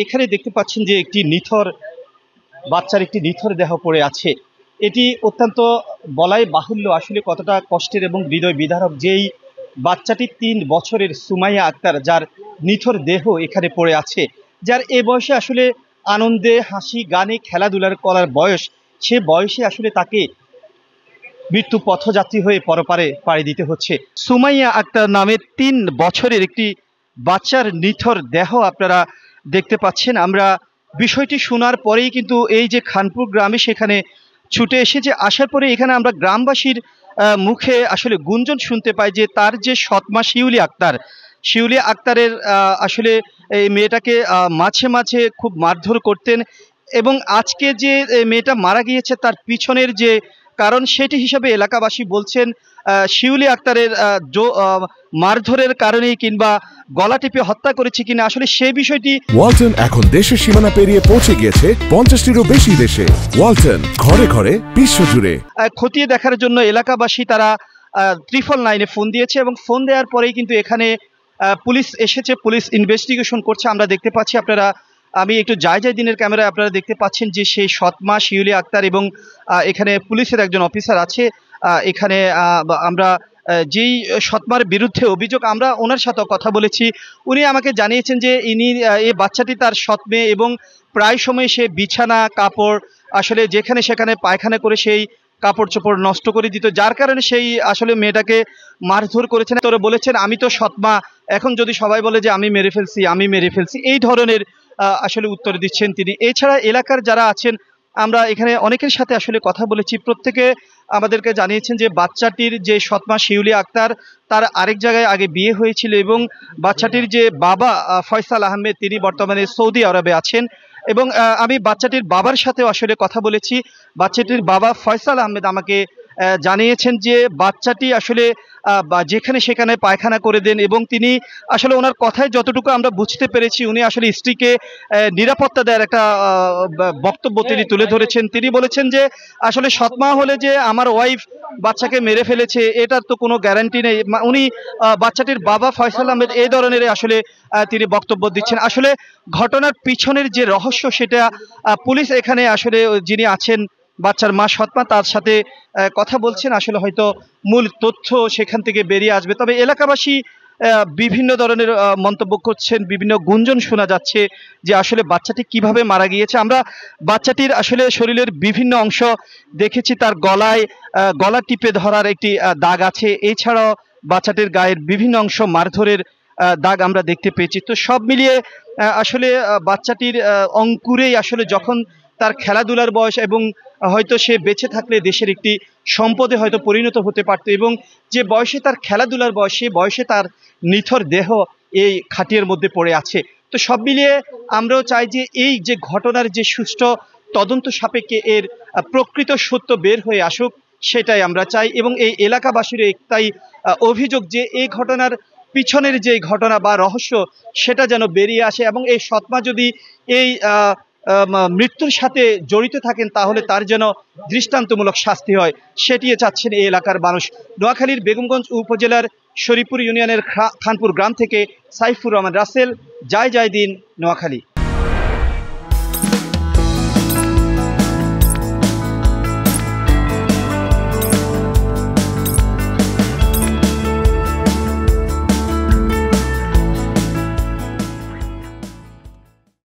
এখানে দেখতে পাচ্ছেন যে একটি নিথর বাচ্চার একটি নিথর দেহ পড়ে আছে। এটি অত্যন্ত বলাই বাহুল্য আসলে কতটা কষ্টের এবং হৃদয় বিদারক। যেই বাচ্চাটি ৩ বছরের সুমাইয়া আক্তার, যার নিথর দেহ এখানে পড়ে আছে, যার এ বয়সে আসলে আনন্দে হাসি গানে খেলাধুলার করার বয়স, সে বয়সে আসলে তাকে মৃত্যু পথযাত্রী হয়ে পরপারে পাড়ি দিতে হচ্ছে। সুমাইয়া আক্তার নামে ৩ বছরের একটি বাচ্চার নিথর দেহ আপনারা দেখতে পাচ্ছেন। আমরা বিষয়টি শোনার পরেই কিন্তু এই যে খানপুর গ্রামে সেখানে ছুটে এসেছে। আসার পরে এখানে আমরা গ্রামবাসীর মুখে আসলে গুঞ্জন শুনতে পাই যে তার যে সৎমা শিউলি আক্তারের আসলে এই মেয়েটাকে মাঝে মাঝে খুব মারধর করতেন, এবং আজকে যে মেয়েটা মারা গিয়েছে তার পিছনের যে কারণ সেটি হিসাবে এলাকাবাসী বলছেন শিউলি আক্তারের মারধরের কারণেই কিংবা গলা টিপে হত্যা করেছে কিনা আসলে সেই বিষয়টি। ওয়ালটন এখন দেশের সীমানা পেরিয়ে পৌঁছে গিয়েছে 50টিরও বেশি দেশে। ওয়ালটন, ঘরে ঘরে বিশ্বজুড়ে। খতিয়ে দেখার জন্য এলাকাবাসী তারা 999-এ ফোন দিয়েছে এবং ফোন দেওয়ার পরেই কিন্তু এখানে পুলিশ এসেছে, পুলিশ ইনভেস্টিগেশন করছে। আমরা দেখতে পাচ্ছি, আমি একটু যাই দিনের ক্যামেরায় আপনারা দেখতে পাচ্ছেন যে সেই সৎমা শিউলি আক্তার এবং এখানে পুলিশের একজন অফিসার আছে। এখানে আমরা যেই সৎমার বিরুদ্ধে অভিযোগ, আমরা ওনার সাথে কথা বলেছি। উনি আমাকে জানিয়েছেন যে এই বাচ্চাটি তার সৎ মেয়ে এবং প্রায় সময় সে বিছানা কাপড় আসলে যেখানে সেখানে পায়খানা করে সেই কাপড় চোপড় নষ্ট করে দিত, যার কারণে সেই আসলে মেয়েটাকে মারধর করেছেন। তোরা বলেছেন আমি তো সৎমা, এখন যদি সবাই বলে যে আমি মেরে ফেলছি, এই ধরনের আসলে উত্তর দিচ্ছেন তিনি। এছাড়া এলাকার যারা আছেন, আমরা এখানে অনেকের সাথে আসলে কথা বলেছি, প্রত্যেকে আমাদেরকে জানিয়েছেন যে বাচ্চাটির যে সৎমা শিউলি আক্তার, তার আরেক জায়গায় আগে বিয়ে হয়েছিল এবং বাচ্চাটির যে বাবা ফয়সাল আহমেদ, তিনি বর্তমানে সৌদি আরবে আছেন। এবং আমি বাচ্চাটির বাবার সাথেও আসলে কথা বলেছি। বাচ্চাটির বাবা ফয়সাল আহমেদ আমাকে জানিয়েছেন যে বাচ্চাটি আসলে যেখানে সেখানে পায়খানা করে দেন এবং তিনি আসলে ওনার কথায় যতটুকু আমরা বুঝতে পেরেছি, উনি আসলে স্ত্রীকে নিরাপত্তা দেওয়ার একটা বক্তব্য তিনি তুলে ধরেছেন। তিনি বলেছেন যে আসলে সৎমা হলে যে আমার ওয়াইফ বাচ্চাকে মেরে ফেলেছে এটার তো কোনো গ্যারান্টি নেই। উনি বাচ্চাটির বাবা ফয়সাল আহমেদ এই ধরনের আসলে তিনি বক্তব্য দিচ্ছেন। আসলে ঘটনার পিছনের যে রহস্য সেটা পুলিশ এখানে আসলে যিনি আছেন বাচ্চার মা সৎমা, তার সাথে কথা বলছেন। আসলে হয়তো মূল তথ্য সেখান থেকে বেরিয়ে আসবে। তবে এলাকাবাসী বিভিন্ন ধরনের মন্তব্য করছেন, বিভিন্ন গুঞ্জন শোনা যাচ্ছে যে আসলে বাচ্চাটি কিভাবে মারা গিয়েছে। আমরা বাচ্চাটির আসলে শরীরের বিভিন্ন অংশ দেখেছি, তার গলা টিপে ধরার একটি দাগ আছে। এছাড়াও বাচ্চাটির গায়ের বিভিন্ন অংশ মারধরের দাগ আমরা দেখতে পেয়েছি। তো সব মিলিয়ে আসলে বাচ্চাটির অঙ্কুরেই আসলে যখন তার খেলাধুলার বয়স এবং হয়তো সে বেঁচে থাকলে দেশের একটি সম্পদে হয়তো পরিণত হতে পারত, এবং যে বয়সে তার খেলাধুলার বয়স, সে বয়সে তার নিথর দেহ এই খাটিয়ার মধ্যে পড়ে আছে। তো সব মিলিয়ে আমরাও চাই যে এই যে ঘটনার যে সুষ্ঠু তদন্ত সাপেক্ষে এর প্রকৃত সত্য বের হয়ে আসুক, সেটাই আমরা চাই। এবং এই এলাকাবাসীর একটাই অভিযোগ যে এই ঘটনার পিছনের যে ঘটনা বা রহস্য সেটা যেন বেরিয়ে আসে, এবং এই সৎমা যদি এই মৃত্যুর সাথে জড়িত থাকেন তাহলে তার যেন দৃষ্টান্তমূলক শাস্তি হয়, সেটিও চাচ্ছেন এই এলাকার মানুষ। নোয়াখালীর বেগমগঞ্জ উপজেলার শরীফপুর ইউনিয়নের খানপুর গ্রাম থেকে সাইফুর রহমান রাসেল, জয় দিন, নোয়াখালী।